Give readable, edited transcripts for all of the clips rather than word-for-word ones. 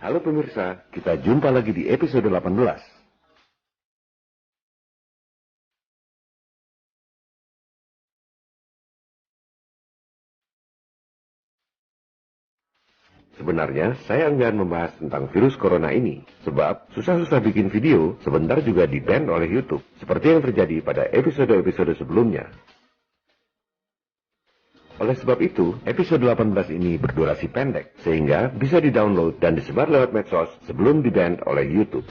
Halo pemirsa, kita jumpa lagi di episode 18. Sebenarnya, saya enggan membahas tentang virus corona ini, sebab susah-susah bikin video, sebentar juga di-ban oleh YouTube, seperti yang terjadi pada episode-episode sebelumnya. Oleh sebab itu, episode 18 ini berdurasi pendek, sehingga bisa di-download dan disebar lewat medsos sebelum di-ban oleh YouTube.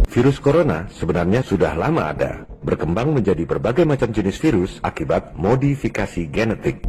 Virus corona sebenarnya sudah lama ada, berkembang menjadi berbagai macam jenis virus akibat modifikasi genetik.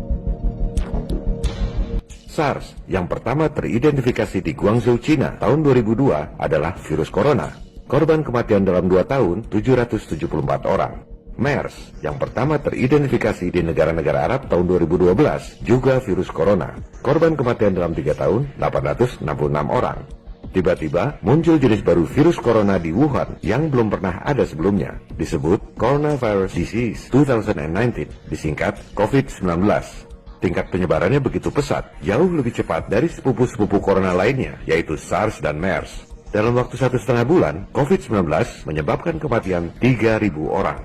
SARS yang pertama teridentifikasi di Guangzhou, China tahun 2002 adalah virus corona. Korban kematian dalam 2 tahun 774 orang. MERS yang pertama teridentifikasi di negara-negara Arab tahun 2012 juga virus corona. Korban kematian dalam 3 tahun 866 orang. Tiba-tiba muncul jenis baru virus corona di Wuhan yang belum pernah ada sebelumnya. Disebut Coronavirus Disease 2019, disingkat COVID-19. Tingkat penyebarannya begitu pesat, jauh lebih cepat dari sepupu-sepupu corona lainnya, yaitu SARS dan MERS. Dalam waktu 1,5 bulan, COVID-19 menyebabkan kematian 3.000 orang.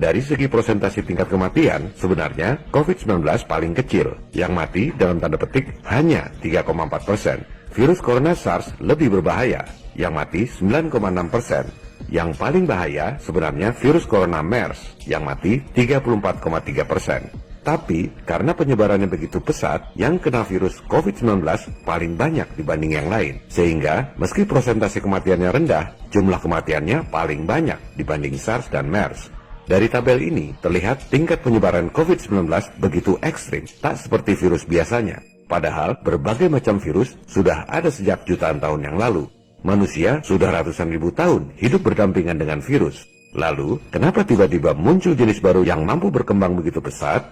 Dari segi persentase tingkat kematian, sebenarnya COVID-19 paling kecil, yang mati dalam tanda petik hanya 3,4%. Virus corona SARS lebih berbahaya, yang mati 9,6%. Yang paling bahaya sebenarnya virus corona MERS, yang mati 34,3%. Tapi, karena penyebarannya begitu pesat, yang kena virus COVID-19 paling banyak dibanding yang lain. Sehingga, meski persentase kematiannya rendah, jumlah kematiannya paling banyak dibanding SARS dan MERS. Dari tabel ini, terlihat tingkat penyebaran COVID-19 begitu ekstrim, tak seperti virus biasanya. Padahal, berbagai macam virus sudah ada sejak jutaan tahun yang lalu. Manusia sudah ratusan ribu tahun hidup berdampingan dengan virus. Lalu, kenapa tiba-tiba muncul jenis baru yang mampu berkembang begitu pesat?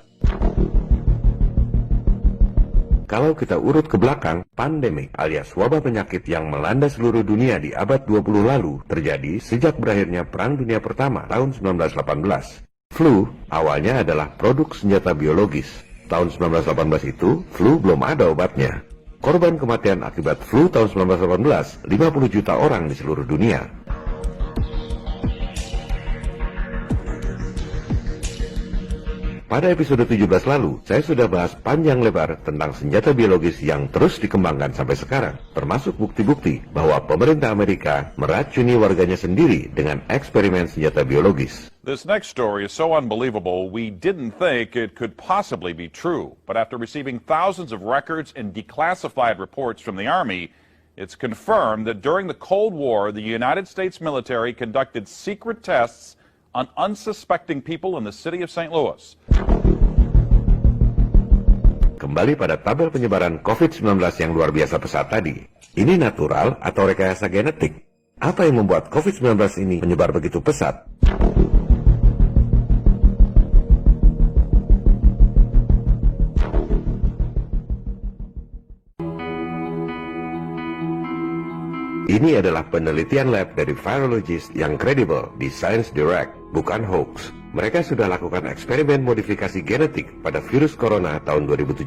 Kalau kita urut ke belakang, pandemik alias wabah penyakit yang melanda seluruh dunia di abad 20 lalu terjadi sejak berakhirnya Perang Dunia Pertama tahun 1918. Flu awalnya adalah produk senjata biologis. Tahun 1918 itu, flu belum ada obatnya. Korban kematian akibat flu tahun 1918, 50 juta orang di seluruh dunia. Pada episode 17 lalu, saya sudah bahas panjang lebar tentang senjata biologis yang terus dikembangkan sampai sekarang, termasuk bukti-bukti bahwa pemerintah Amerika meracuni warganya sendiri dengan eksperimen senjata biologis. This next story is so unbelievable, we didn't think it could possibly be true. But after receiving thousands of records and declassified reports from the Army, it's confirmed that during the Cold War, the United States military conducted secret tests on unsuspecting people in the city of St. Louis. Kembali pada tabel penyebaran COVID-19 yang luar biasa pesat tadi. Ini natural atau rekayasa genetik? Apa yang membuat COVID-19 ini menyebar begitu pesat? Ini adalah penelitian lab dari virologist yang kredibel di Science Direct, bukan hoax. Mereka sudah lakukan eksperimen modifikasi genetik pada virus corona tahun 2017.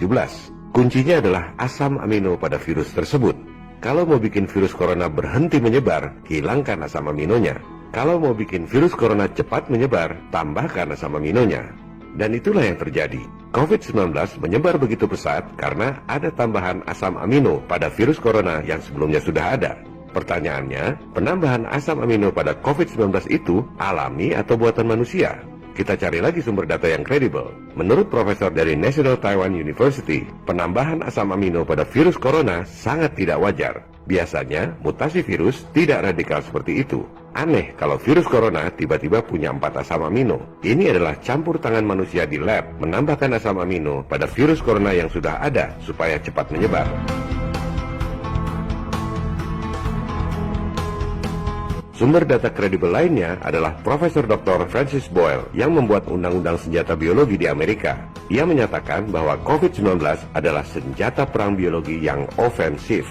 Kuncinya adalah asam amino pada virus tersebut. Kalau mau bikin virus corona berhenti menyebar, hilangkan asam aminonya. Kalau mau bikin virus corona cepat menyebar, tambahkan asam aminonya. Dan itulah yang terjadi. COVID-19 menyebar begitu pesat karena ada tambahan asam amino pada virus corona yang sebelumnya sudah ada. Pertanyaannya, penambahan asam amino pada COVID-19 itu alami atau buatan manusia? Kita cari lagi sumber data yang kredibel. Menurut profesor dari National Taiwan University, penambahan asam amino pada virus corona sangat tidak wajar. Biasanya, mutasi virus tidak radikal seperti itu. Aneh kalau virus corona tiba-tiba punya 4 asam amino. Ini adalah campur tangan manusia di lab menambahkan asam amino pada virus corona yang sudah ada supaya cepat menyebar. Sumber data kredibel lainnya adalah Profesor Dr. Francis Boyle yang membuat undang-undang senjata biologi di Amerika. Ia menyatakan bahwa COVID-19 adalah senjata perang biologi yang ofensif.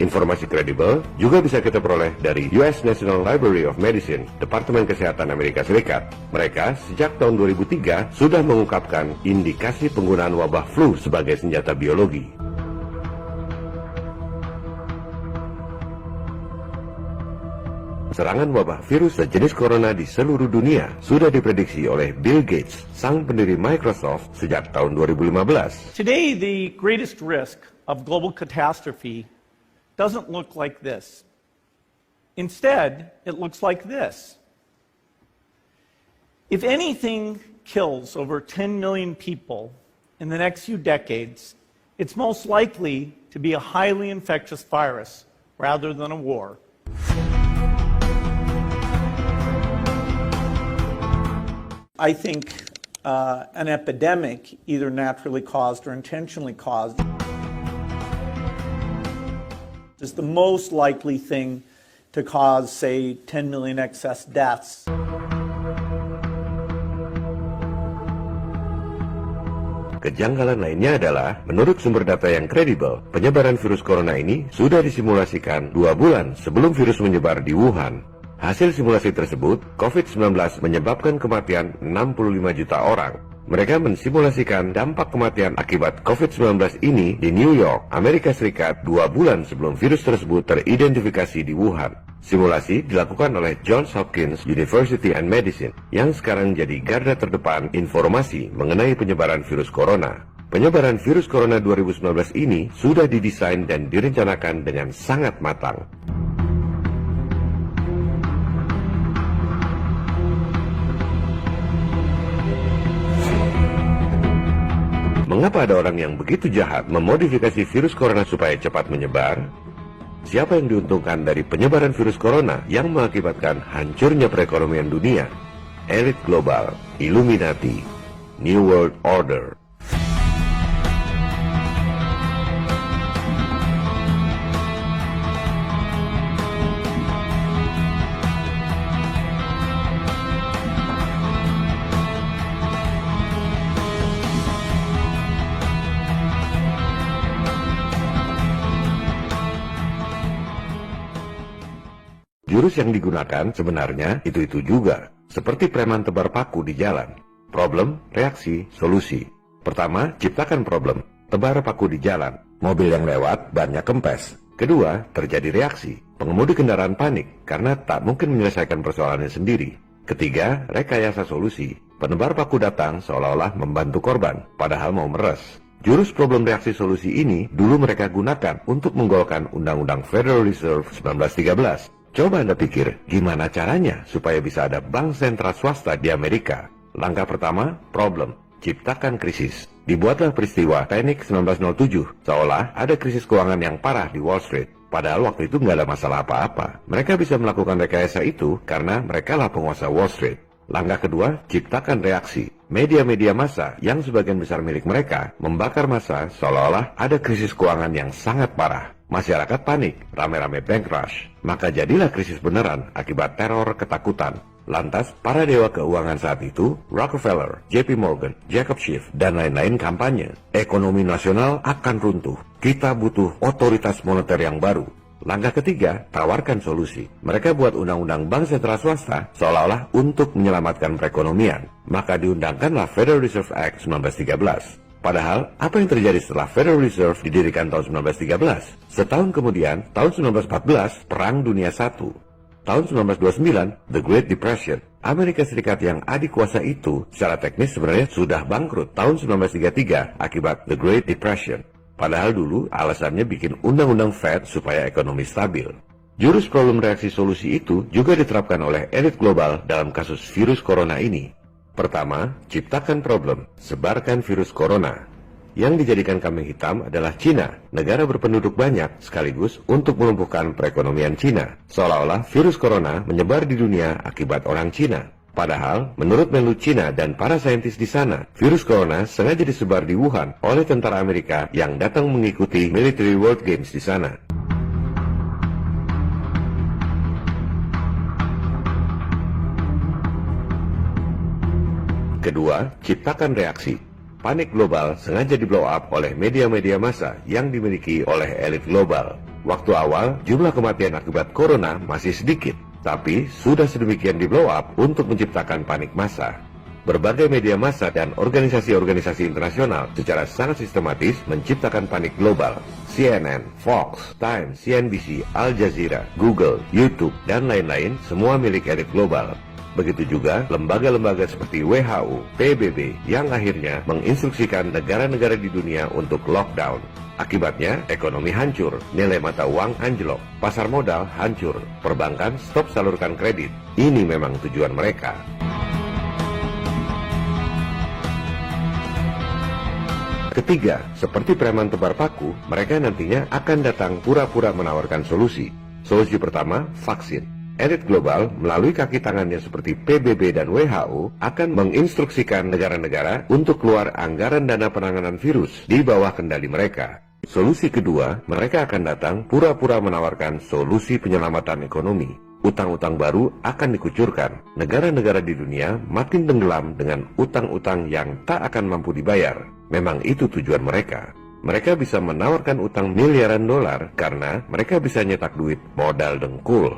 Informasi kredibel juga bisa kita peroleh dari US National Library of Medicine, Departemen Kesehatan Amerika Serikat. Mereka sejak tahun 2003 sudah mengungkapkan indikasi penggunaan wabah flu sebagai senjata biologi. Serangan wabah virus sejenis corona di seluruh dunia sudah diprediksi oleh Bill Gates, sang pendiri Microsoft, sejak tahun 2015. Today, the greatest risk of global catastrophe doesn't look like this. Instead, it looks like this. If anything kills over 10 million people in the next few decades, it's most likely to be a highly infectious virus rather than a war. I think an epidemic, either naturally caused or intentionally caused, is the most likely thing to cause, say, 10 million excess deaths. Kejanggalan lainnya adalah, menurut sumber data yang kredibel, penyebaran virus corona ini sudah disimulasikan 2 bulan sebelum virus menyebar di Wuhan. Hasil simulasi tersebut, COVID-19 menyebabkan kematian 65 juta orang. Mereka mensimulasikan dampak kematian akibat COVID-19 ini di New York, Amerika Serikat 2 bulan sebelum virus tersebut teridentifikasi di Wuhan. Simulasi dilakukan oleh Johns Hopkins University and Medicine yang sekarang jadi garda terdepan informasi mengenai penyebaran virus corona. Penyebaran virus corona 2019 ini sudah didesain dan direncanakan dengan sangat matang. Mengapa ada orang yang begitu jahat memodifikasi virus corona supaya cepat menyebar? Siapa yang diuntungkan dari penyebaran virus corona yang mengakibatkan hancurnya perekonomian dunia? Elit global, Illuminati, New World Order. Jurus yang digunakan sebenarnya itu-itu juga, seperti preman tebar paku di jalan. Problem, reaksi, solusi. Pertama, ciptakan problem, tebar paku di jalan. Mobil yang lewat, bannya kempes. Kedua, terjadi reaksi. Pengemudi kendaraan panik karena tak mungkin menyelesaikan persoalannya sendiri. Ketiga, rekayasa solusi. Penebar paku datang seolah-olah membantu korban, padahal mau meres. Jurus problem reaksi solusi ini dulu mereka gunakan untuk menggolkan Undang-Undang Federal Reserve 1913. Coba Anda pikir, gimana caranya supaya bisa ada bank sentral swasta di Amerika? Langkah pertama, problem. Ciptakan krisis. Dibuatlah peristiwa Panic 1907, seolah ada krisis keuangan yang parah di Wall Street. Padahal waktu itu nggak ada masalah apa-apa. Mereka bisa melakukan rekayasa itu karena merekalah penguasa Wall Street. Langkah kedua, ciptakan reaksi. Media-media massa yang sebagian besar milik mereka membakar massa seolah-olah ada krisis keuangan yang sangat parah. Masyarakat panik, rame-rame bank rush. Maka jadilah krisis beneran akibat teror ketakutan. Lantas, para dewa keuangan saat itu, Rockefeller, JP Morgan, Jacob Schiff, dan lain-lain kampanye. Ekonomi nasional akan runtuh. Kita butuh otoritas moneter yang baru. Langkah ketiga, tawarkan solusi. Mereka buat undang-undang bank sentral swasta seolah-olah untuk menyelamatkan perekonomian. Maka diundangkanlah Federal Reserve Act 1913. Padahal, apa yang terjadi setelah Federal Reserve didirikan tahun 1913? Setahun kemudian, tahun 1914, Perang Dunia I. Tahun 1929, The Great Depression. Amerika Serikat yang adik kuasa itu secara teknis sebenarnya sudah bangkrut tahun 1933 akibat The Great Depression. Padahal dulu alasannya bikin undang-undang Fed supaya ekonomi stabil. Jurus problem reaksi solusi itu juga diterapkan oleh elit global dalam kasus virus corona ini. Pertama, ciptakan problem, sebarkan virus corona. Yang dijadikan kambing hitam adalah Cina, negara berpenduduk banyak sekaligus untuk melumpuhkan perekonomian Cina. Seolah-olah virus corona menyebar di dunia akibat orang Cina. Padahal, menurut Menlu Cina dan para saintis di sana, virus corona sengaja disebar di Wuhan oleh tentara Amerika yang datang mengikuti Military World Games di sana. Kedua, ciptakan reaksi. Panik global sengaja di-blow up oleh media-media massa yang dimiliki oleh elit global. Waktu awal, jumlah kematian akibat corona masih sedikit, tapi sudah sedemikian di-blow up untuk menciptakan panik massa. Berbagai media massa dan organisasi-organisasi internasional secara sangat sistematis menciptakan panik global. CNN, Fox, Times, CNBC, Al Jazeera, Google, YouTube, dan lain-lain semua milik elit global. Begitu juga lembaga-lembaga seperti WHO, PBB yang akhirnya menginstruksikan negara-negara di dunia untuk lockdown. Akibatnya, ekonomi hancur, nilai mata uang anjlok, pasar modal hancur, perbankan stop salurkan kredit. Ini memang tujuan mereka. Ketiga, seperti preman tebar paku, mereka nantinya akan datang pura-pura menawarkan solusi. Solusi pertama, vaksin. Elit global melalui kaki tangannya seperti PBB dan WHO akan menginstruksikan negara-negara untuk keluar anggaran dana penanganan virus di bawah kendali mereka. Solusi kedua, mereka akan datang pura-pura menawarkan solusi penyelamatan ekonomi. Utang-utang baru akan dikucurkan. Negara-negara di dunia makin tenggelam dengan utang-utang yang tak akan mampu dibayar. Memang itu tujuan mereka. Mereka bisa menawarkan utang miliaran dolar karena mereka bisa nyetak duit modal dengkul.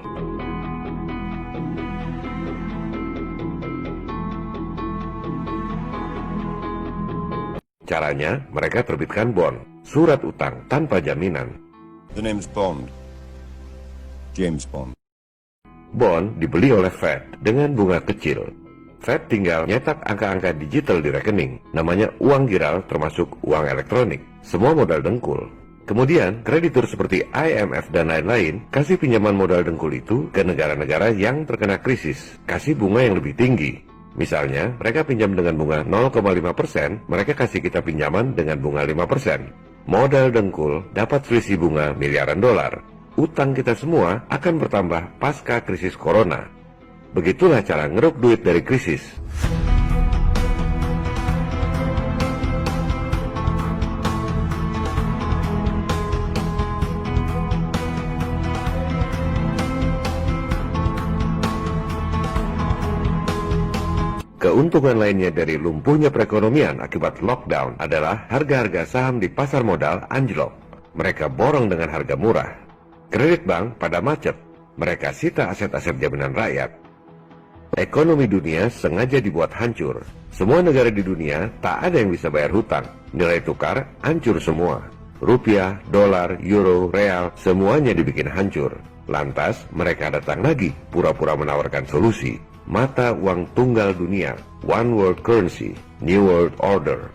Caranya, mereka terbitkan bond, surat utang tanpa jaminan. The name's Bond. James Bond. Bond dibeli oleh Fed dengan bunga kecil. Fed tinggal nyetak angka-angka digital di rekening, namanya uang giral termasuk uang elektronik, semua modal dengkul. Kemudian, kreditur seperti IMF dan lain-lain kasih pinjaman modal dengkul itu ke negara-negara yang terkena krisis, kasih bunga yang lebih tinggi. Misalnya, mereka pinjam dengan bunga 0,5%, mereka kasih kita pinjaman dengan bunga 5%. Modal dengkul dapat selisih bunga miliaran dolar. Utang kita semua akan bertambah pasca krisis corona. Begitulah cara ngeruk duit dari krisis. Keuntungan lainnya dari lumpuhnya perekonomian akibat lockdown adalah harga-harga saham di pasar modal anjlok. Mereka borong dengan harga murah. Kredit bank pada macet. Mereka sita aset-aset jaminan rakyat. Ekonomi dunia sengaja dibuat hancur. Semua negara di dunia tak ada yang bisa bayar hutang. Nilai tukar hancur semua. Rupiah, dolar, euro, real, semuanya dibikin hancur. Lantas mereka datang lagi pura-pura menawarkan solusi. Mata uang tunggal dunia, One World Currency, New World Order.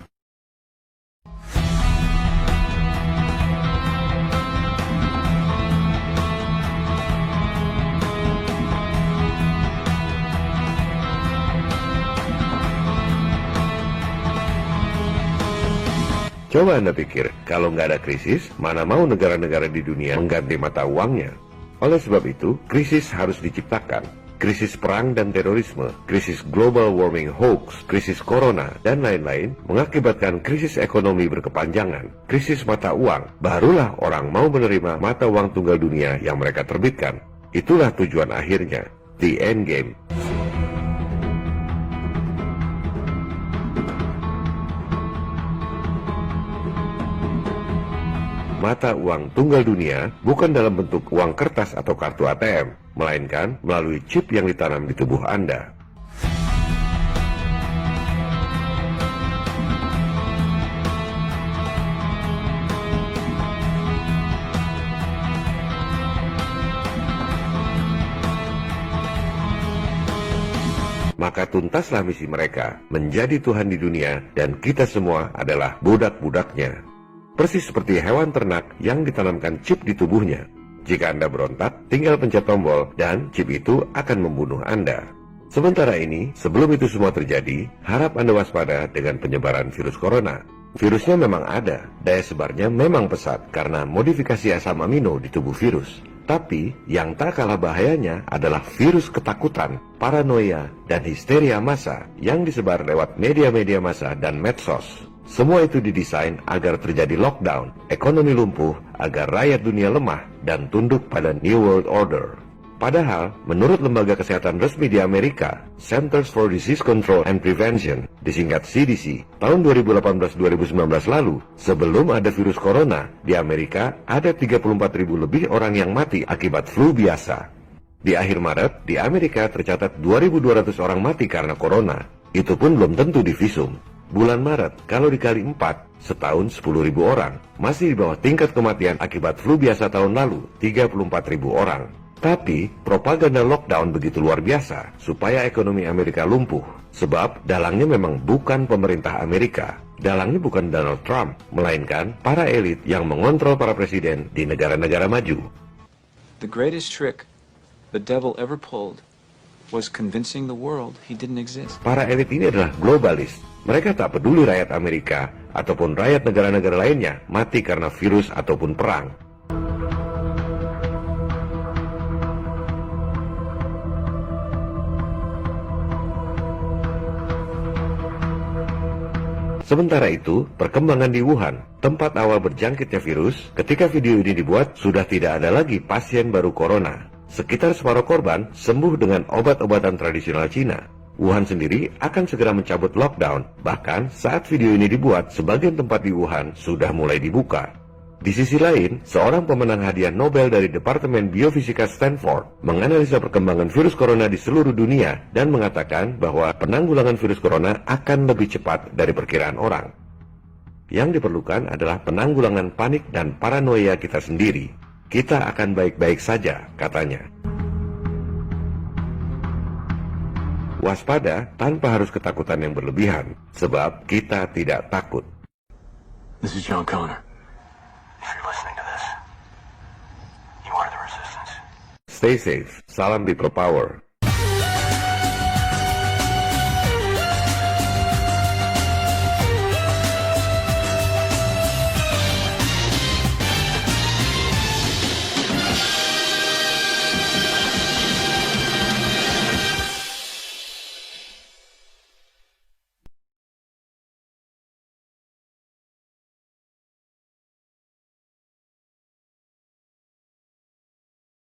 Coba Anda pikir, kalau nggak ada krisis, mana mau negara-negara di dunia mengganti mata uangnya? Oleh sebab itu, krisis harus diciptakan. Krisis perang dan terorisme, krisis global warming hoax, krisis corona, dan lain-lain mengakibatkan krisis ekonomi berkepanjangan, krisis mata uang. Barulah orang mau menerima mata uang tunggal dunia yang mereka terbitkan. Itulah tujuan akhirnya, the end game. Mata uang tunggal dunia bukan dalam bentuk uang kertas atau kartu ATM, melainkan melalui chip yang ditanam di tubuh Anda. Maka tuntaslah misi mereka, menjadi Tuhan di dunia, dan kita semua adalah budak-budaknya. Persis seperti hewan ternak yang ditanamkan chip di tubuhnya. Jika Anda berontak, tinggal pencet tombol dan chip itu akan membunuh Anda. Sementara ini, sebelum itu semua terjadi, harap Anda waspada dengan penyebaran virus corona. Virusnya memang ada, daya sebarnya memang pesat karena modifikasi asam amino di tubuh virus. Tapi, yang tak kalah bahayanya adalah virus ketakutan, paranoia, dan histeria massa yang disebar lewat media-media massa dan medsos. Semua itu didesain agar terjadi lockdown, ekonomi lumpuh, agar rakyat dunia lemah dan tunduk pada New World Order. Padahal, menurut lembaga kesehatan resmi di Amerika, Centers for Disease Control and Prevention, disingkat CDC, tahun 2018-2019 lalu, sebelum ada virus corona, di Amerika ada 34.000 lebih orang yang mati akibat flu biasa. Di akhir Maret, di Amerika tercatat 2.200 orang mati karena corona. Itu pun belum tentu divisum. Bulan Maret, kalau dikali 4, setahun 10.000 orang, masih di bawah tingkat kematian akibat flu biasa tahun lalu, 34.000 orang. Tapi, propaganda lockdown begitu luar biasa, supaya ekonomi Amerika lumpuh. Sebab, dalangnya memang bukan pemerintah Amerika. Dalangnya bukan Donald Trump, melainkan para elit yang mengontrol para presiden di negara-negara maju. The greatest trick the devil ever pulled was convincing the world he didn't exist. Para elit ini adalah globalis. Mereka tak peduli rakyat Amerika ataupun rakyat negara-negara lainnya mati karena virus ataupun perang. Sementara itu, perkembangan di Wuhan, tempat awal berjangkitnya virus, ketika video ini dibuat, sudah tidak ada lagi pasien baru corona. Sekitar separuh korban sembuh dengan obat-obatan tradisional Cina. Wuhan sendiri akan segera mencabut lockdown. Bahkan saat video ini dibuat, sebagian tempat di Wuhan sudah mulai dibuka. Di sisi lain, seorang pemenang hadiah Nobel dari Departemen Biofisika Stanford menganalisa perkembangan virus corona di seluruh dunia dan mengatakan bahwa penanggulangan virus corona akan lebih cepat dari perkiraan orang. Yang diperlukan adalah penanggulangan panik dan paranoia kita sendiri. Kita akan baik-baik saja, katanya. Waspada tanpa harus ketakutan yang berlebihan, sebab kita tidak takut. This is John Connor. If you're listening to this, you are the resistance. Stay safe. Salam People Power.